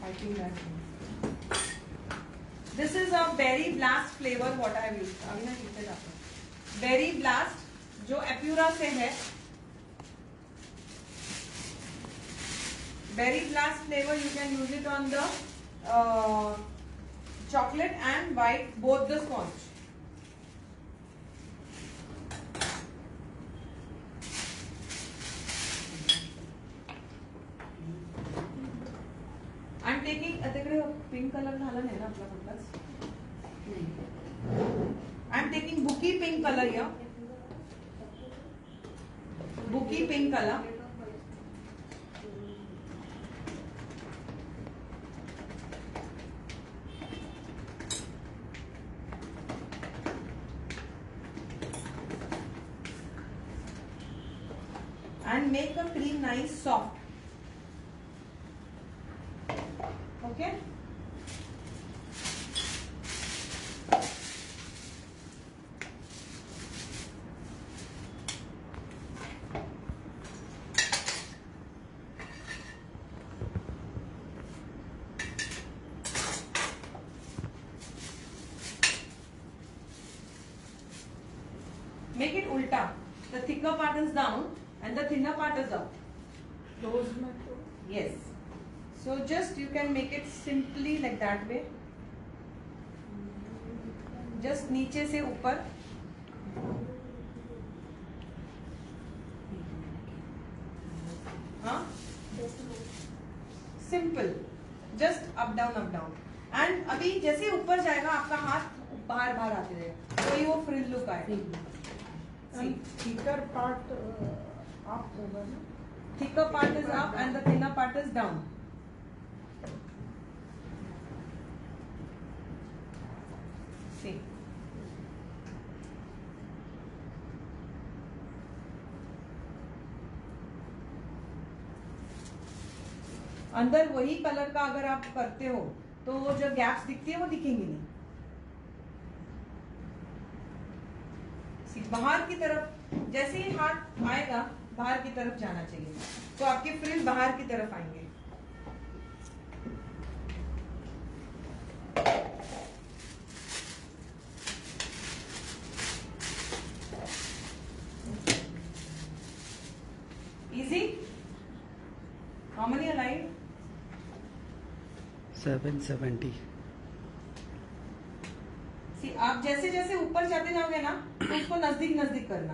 I think that this is a berry blast flavor what I have used. अभी ना कितने जाते हैं berry blast जो Apura से है. Berry blast flavor you can use it on the chocolate and white both the sponge. I'm taking तिकडे pink color घाला नाही ना आपला कुठलाच. I'm taking bookie pink color here. Bookie pink color. And make a cream nice soft. Okay. Make it ulta. The thicker part is down and the thinner part is up. Close my door. Yes. So just you can make it simply like that way. Just नीचे से ऊपर. हाँ? Simple. Just up down up down. And अभी जैसे ऊपर जाएगा आपका हाथ बाहर बाहर आते रहेगा. तो ये वो फ्रिल लुक आएगा. Thicker part up होगा ना? Thicker part is up and the thinner part is down. See. अंदर वही कलर का अगर आप करते हो तो वो जो गैप्स दिखती है वो दिखेंगी नहीं. बाहर की तरफ जैसे ही हाथ आएगा बाहर की तरफ जाना चाहिए तो आपके फ्रिल बाहर की तरफ आएंगे. Easy? How many alive? 770. See, आप जैसे जैसे ऊपर जाते जाओगे ना तो उसको नजदीक नजदीक करना.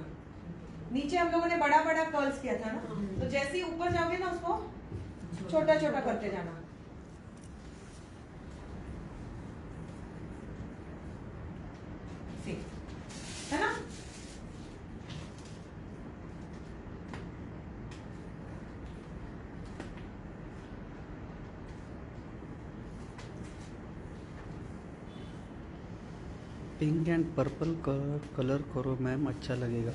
नीचे हम लोगों ने बड़ा बड़ा कर्ल्स किया था ना, तो जैसे ही ऊपर जाओगे ना उसको छोटा छोटा करते जाना. See, है ना? पिंक एंड पर्पल कलर करो मैम, अच्छा लगेगा.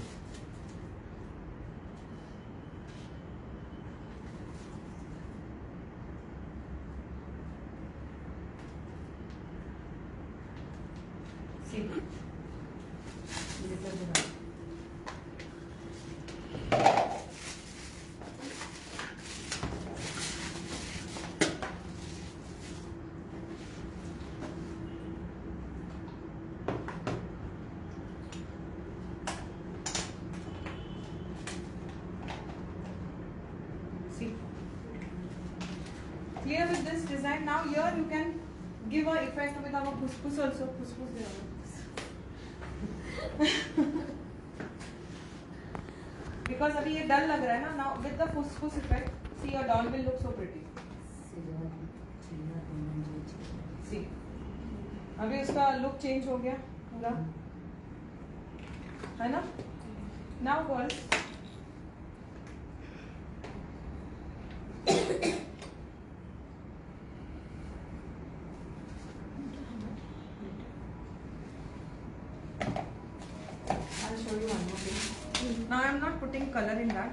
See. Clear with this design. Now here you can give a effect with our फुसफुस also. फुसफुस देना. Because अभी ये डल लग रहा है ना. Now with the फुसफुस effect, see your doll will look so pretty. See, अभी इसका look change हो गया पूरा, है ना? Now girls, show you one more thing. Now I am not putting color in that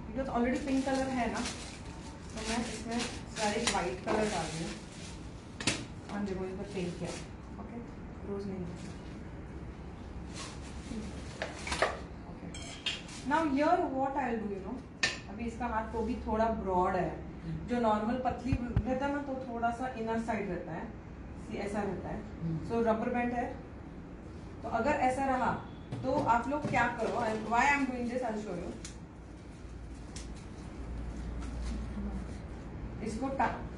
because already pink color है ना, तो मैं इसमें सारे white color डाल रही हूँ. और देखो इसका पेंट किया. ओके, रोज नहीं. Okay. Now here what I will do, you know, अभी इसका हाथ तो भी थोड़ा broad है, जो नॉर्मल पतली रहता है ना तो थोड़ा सा इनर साइड रहता है, ऐसा रहता है। सो रबर बैंड है, तो अगर ऐसा रहा तो आप लोग क्या करो, why I am doing this, I show you. इसको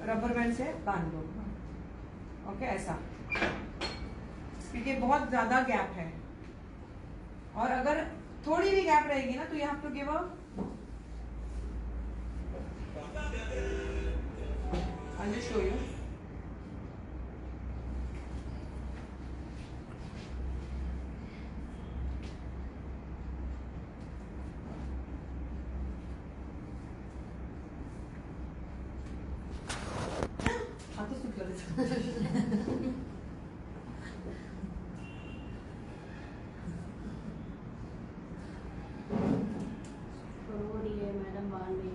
रबर बैंड से बांध दो, ओके ऐसा, क्योंकि बहुत ज्यादा गैप है। और अगर थोड़ी भी गैप रहेगी ना तो you have to give a, I will show you. हाँ तो सुटलं मैडम बाल नहीं है।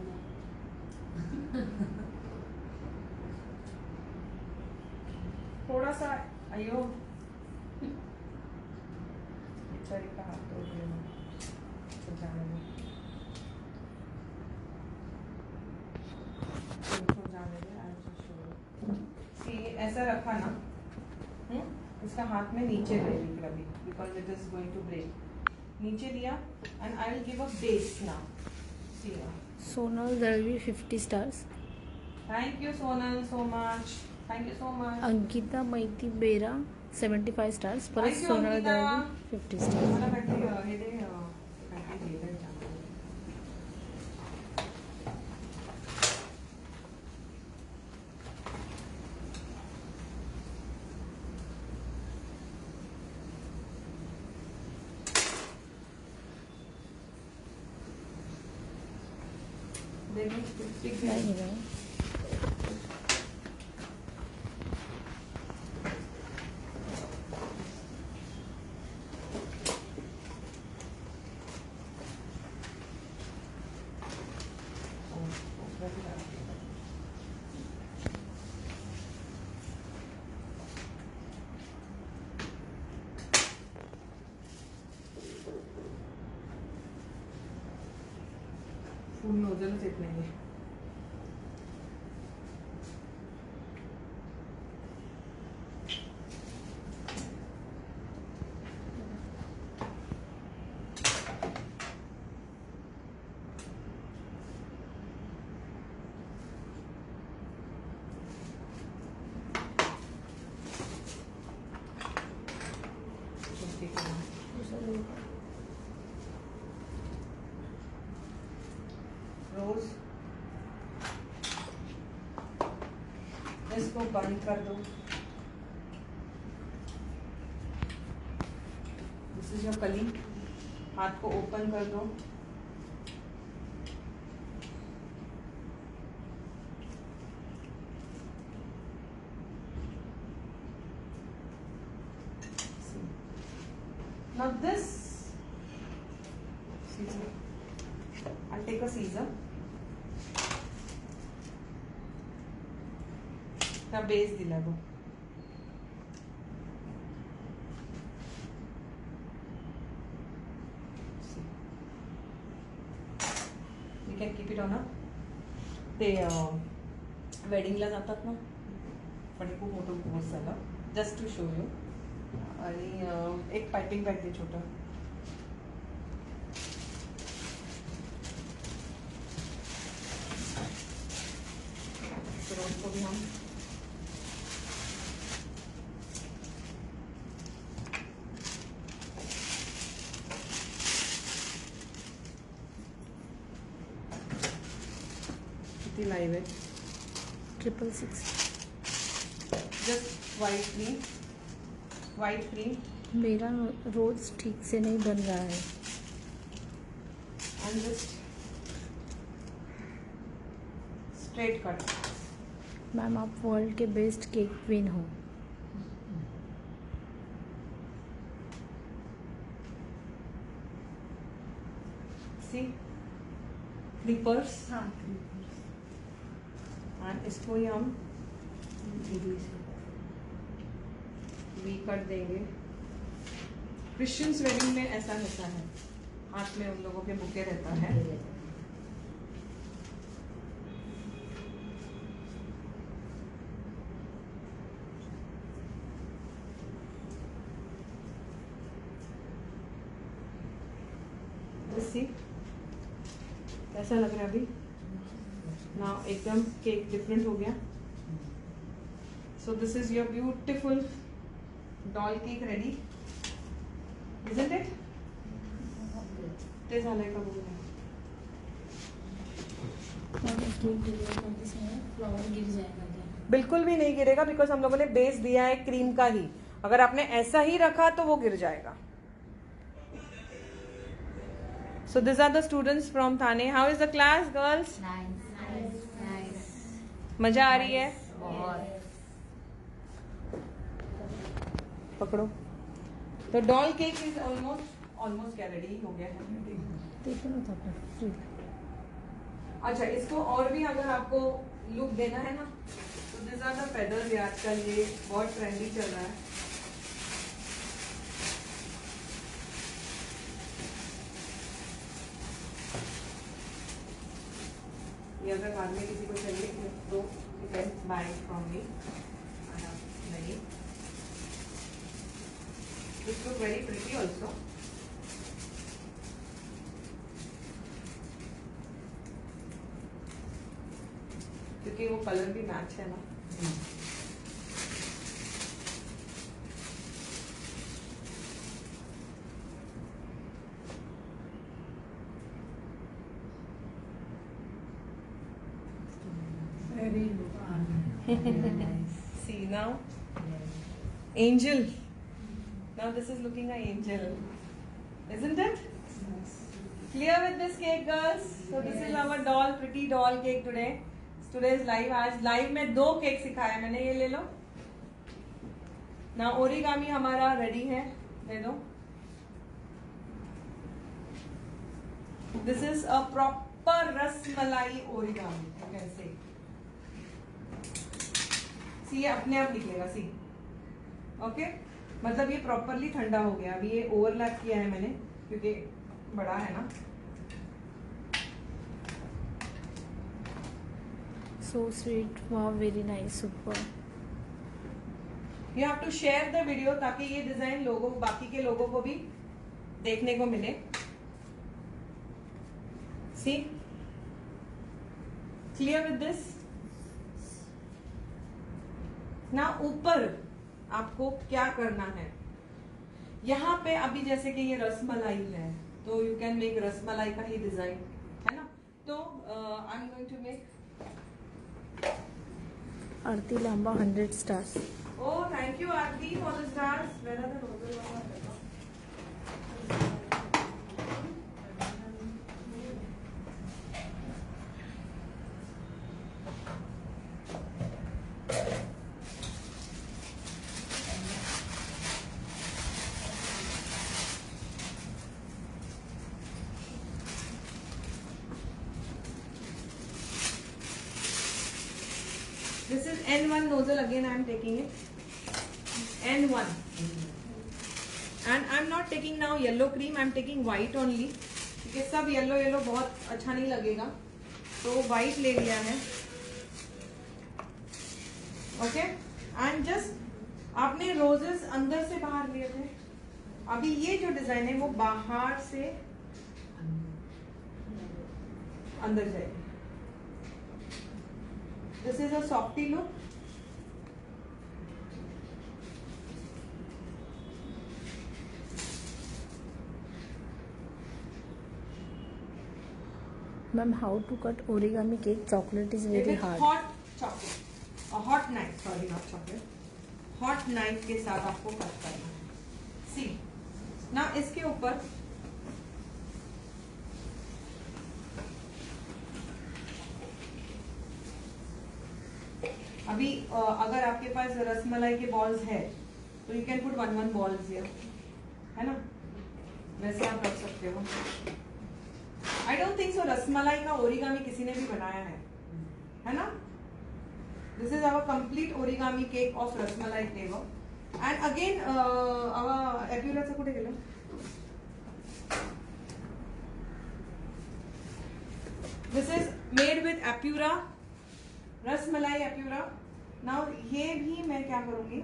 थोड़ा सा अयो बेचारी का हाथ तोड़ दिया जाने में, जाने दे। सी ऐसा रखा ना, इसका हाथ में नीचे रहेगी अभी, because it is going to break. नीचे लिया and I will give a base now. See Sonal, there will be 50 stars. Thank you Sonal so much, thank you so much. Ankita Maiti Bera, 75 stars. Plus Thank you, Sonal, Ankita. there will be 50 stars. मला काहीतरी हे दे, काहीतरी दे दे. दे दे, stick दे. नहीं है। Full नोजलच येत नाहीये. रोज इसको बंद कर दो। दिस इज योर कली। हाथ को ओपन कर दो। Now this Caesar. I'll take a Caesar. Now base दिला वो. You can keep it on a. ते वेडिंगला जातात ना, पण खूप मोठं कोर्स झाला. Just to show you. आणि एक पाइपिंग बैग दे छोटा. रोज को भी हम कितनी लाइव है? 666. जस्ट वाइट क्रीम मेरा रोज ठीक से नहीं बन रहा है. And just straight cut. Ma'am आप वर्ल्ड के बेस्ट केक क्वीन हो. सी क्लिपर्स हाँ एंड इसको ही हम वी कट देंगे. क्रिश्चियंस वेडिंग में ऐसा रहता है, हाथ में उन लोगों के बुके रहता है. सी कैसा लग रहा है अभी ना, एकदम केक डिफरेंट हो गया. So this is your beautiful doll cake ready, isn't it? ते झालंय का बघूया. फ्लावर गिर जाएगा क्या? बिल्कुल भी नहीं गिरेगा, बिकॉज हम लोगों ने बेस दिया है क्रीम का ही. अगर आपने ऐसा ही रखा तो वो गिर जाएगा. So this are the students from Thane. How is the class girls? मजा आ रही है? पकड़ो. तो डॉल केक इज ऑलमोस्ट क्या रेडी हो गया है. देखो ना तो अपना फ्री. अच्छा, इसको और भी अगर आपको लुक देना है ना, तो दिस आर द फेदर्स. आजकल ये बहुत ट्रेंडी चल रहा है. ये अगर बाद में किसी को चाहिए तो you can buy from me. नहीं, this look very pretty also. क्योंकि वो कलर भी मैच है ना. Very nice. See now, angel. Now this is looking an angel, isn't it? Clear with this cake, girls? So this is our doll, pretty doll cake today. Today's live. आज live में 2 cake सिखाया मैंने. ये ले लो ना. Origami हमारा ready है, दे दो. This is a proper rasmalai origami. कैसे सी, ये अपने आप निकलेगा. सी, ओके. मतलब ये प्रॉपरली ठंडा हो गया. अभी ये ओवरलैप किया है मैंने क्योंकि बड़ा है ना. So sweet. Wow, very nice. Super. You have to share the video ताकि ये डिजाइन लोगों, बाकी के लोगों को भी देखने को मिले. See? Clear with this? ना ऊपर आपको क्या करना है, यहाँ पे अभी जैसे कि ये रसमलाई है तो यू कैन मेक रसमलाई का ही डिजाइन है ना. तो I am going to make. Arti Lamba 100 stars. Oh, thank you, Aarti, for the stars. Where are the roses? This is N1 nozzle. Again, I am taking it. N1. And I am not taking now yellow cream. I am taking white only. क्योंकि सब yellow yellow बहुत अच्छा नहीं लगेगा, तो white ले लिया है. ओके. एंड जस्ट आपने रोजेस अंदर से बाहर लिए थे. अभी ये जो डिजाइन है वो बाहर से अंदर जाएगी. This is a softy look. Ma'am, how to cut origami cake? Chocolate is very hard. Hot chocolate. A hot knife. Sorry, not chocolate. Hot knife के साथ आपको कट करना है. See. ना इसके ऊपर अभी अगर आपके पास रसमलाई के बॉल्स है तो you can put 1 balls here, है ना. वैसे आप रख सकते हो. I don't think so rasmalai का ओरिगामी किसी ने भी बनाया है ना. This is our complete origami cake of rasmalai flavour. And again our एप्युराचं कुठे गेलं. दिस इज मेड विथ एप्यूरा, रसमलाई एप्यूरा. नाउ ये भी मैं क्या करूंगी,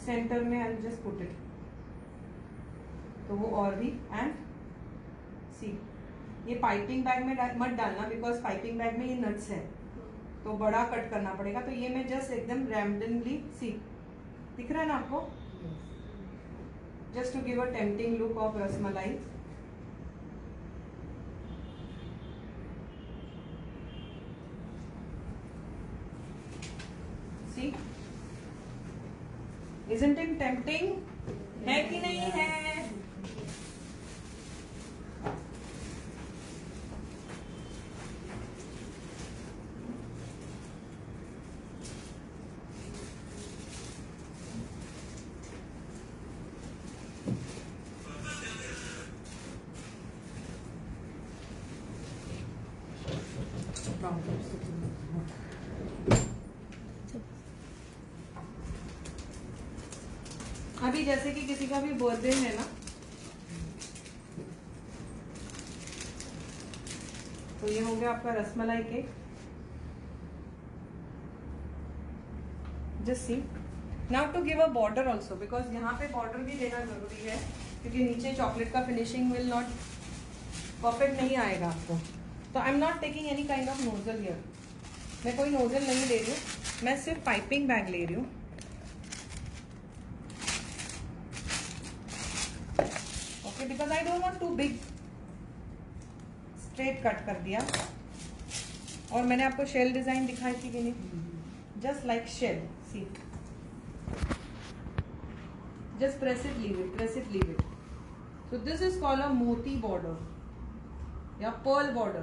सेंटर में आई जस्ट पुट इट. तो वो और भी। एंड सी, ये पाइपिंग बैग में मत डालना बिकॉज पाइपिंग बैग में ये नट्स है तो बड़ा कट करना पड़ेगा। तो ये मैं जस्ट एकदम रैंडमली, सी दिख रहा है ना आपको, just to give a tempting look of rasmalai. See, isn't it tempting? है कि नहीं है? अभी जैसे कि किसी का भी बर्थडे है ना, तो ये हो गया आपका rasmalai cake. Just see, now to give a border also because यहाँ पे बॉर्डर भी देना जरूरी है क्योंकि नीचे चॉकलेट का फिनिशिंग विल नॉट परफेक्ट नहीं आएगा आपको। तो I am not taking any kind of nozzle here, मैं कोई नोजल नहीं ले रही हूँ, मैं सिर्फ पाइपिंग बैग ले रही हूँ। Okay, because I don't want to big. Straight cut कर दिया और मैंने आपको शेल डिजाइन दिखाई थी कि नहीं, just like shell. See, just press it, leave it, press it, leave it. So this is called a moti border या pearl border.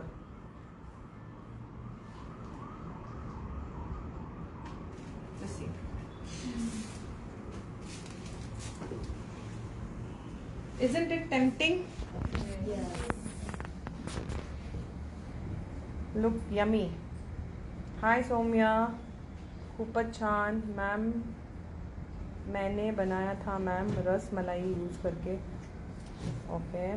Just see. Isn't it tempting? Yes. Look yummy. Hi Somya. खूपच छान ma'am, मैंने बनाया था ma'am रस मलाई use करके। Okay,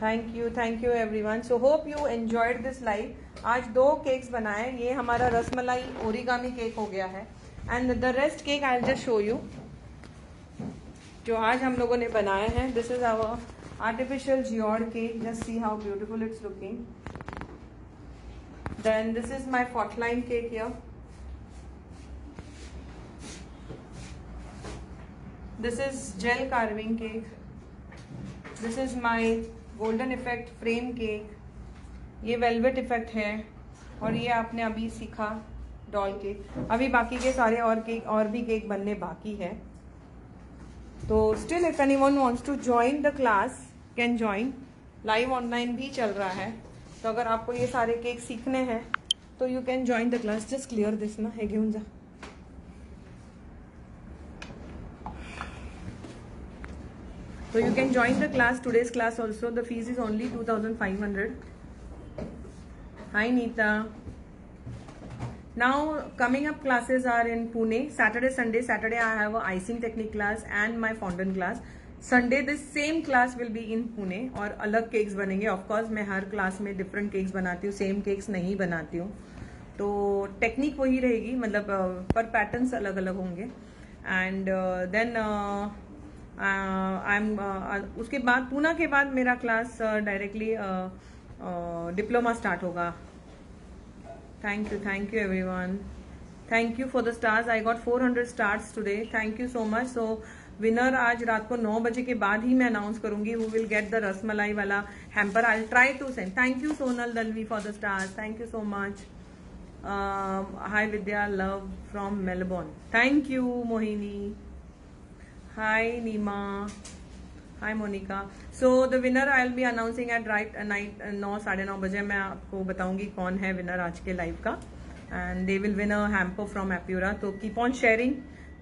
thank you everyone. So hope you enjoyed this live. आज 2 केक्स बनाए, ये हमारा रस मलाई ओरिगामी केक हो गया है and the rest cake I will just show you जो आज हम लोगों ने बनाए हैं। This is our artificial geode cake, just see how beautiful it's looking. Then this is my fortline cake here. This is gel carving cake. This is my golden effect frame cake. ये velvet effect है और ये आपने अभी सीखा doll cake. अभी बाकी के सारे और केक और भी केक बनने बाकी है। तो still if anyone wants to join the class can join. Live online भी चल रहा है, तो अगर आपको ये सारे केक सीखने हैं तो you can join the class. Just clear this ना, हे घेऊन जा। तो you can join the class, today's class also. The fees is only 2500. Hi Neeta. Now coming up classes are in Pune, Saturday Sunday. Saturday I have a icing technique class and my fondant class. Sunday this same class will be in Pune और अलग cakes बनेंगे। Of course मैं हर class में different cakes बनाती हूँ, same cakes नहीं बनाती हूँ, तो टेक्निक वही रहेगी, मतलब पर पैटर्न्स अलग अलग होंगे। एंड देन आई एम उसके बाद पूना के बाद मेरा क्लास डायरेक्टली डिप्लोमा स्टार्ट होगा। Thank you everyone, thank you for the stars. I got 400 stars today, thank you so much. So winner आज रात को 9 बजे के बाद ही मैं अनाउंस करूंगी who will get the rasmalai वाला hamper. I will try to send. Thank you Sonal Dalvi for the stars, thank you so much. Hi Vidya, love from Melbourne, thank you Mohini. Hi Neema, hi Monica. So the winner I will be announcing at right night 9 साढ़े 9 बजे। मैं आपको बताऊंगी कौन है winner आज के live का end they will win a hamper from एप्यूरा। तो कीप ऑन शेयरिंग।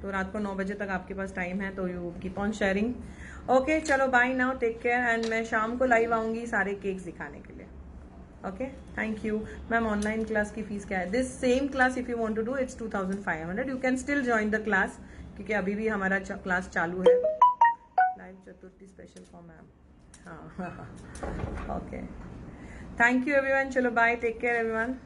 तो रात को 9 बजे तक आपके पास टाइम है, तो you keep on sharing. Okay, चलो bye now, take care. And मैं शाम को लाइव आऊंगी सारे केक्स दिखाने के लिए। Okay, thank you ma'am. Online class की फीस क्या है? This same class if you want to do it's 2500। You can still join the class क्योंकि अभी भी हमारा क्लास चालू है। Live Chaturthi special for ma'am. हाँ, ओके, थैंक यू एवरीवन। चलो बाय, टेक केयर एवरीवन।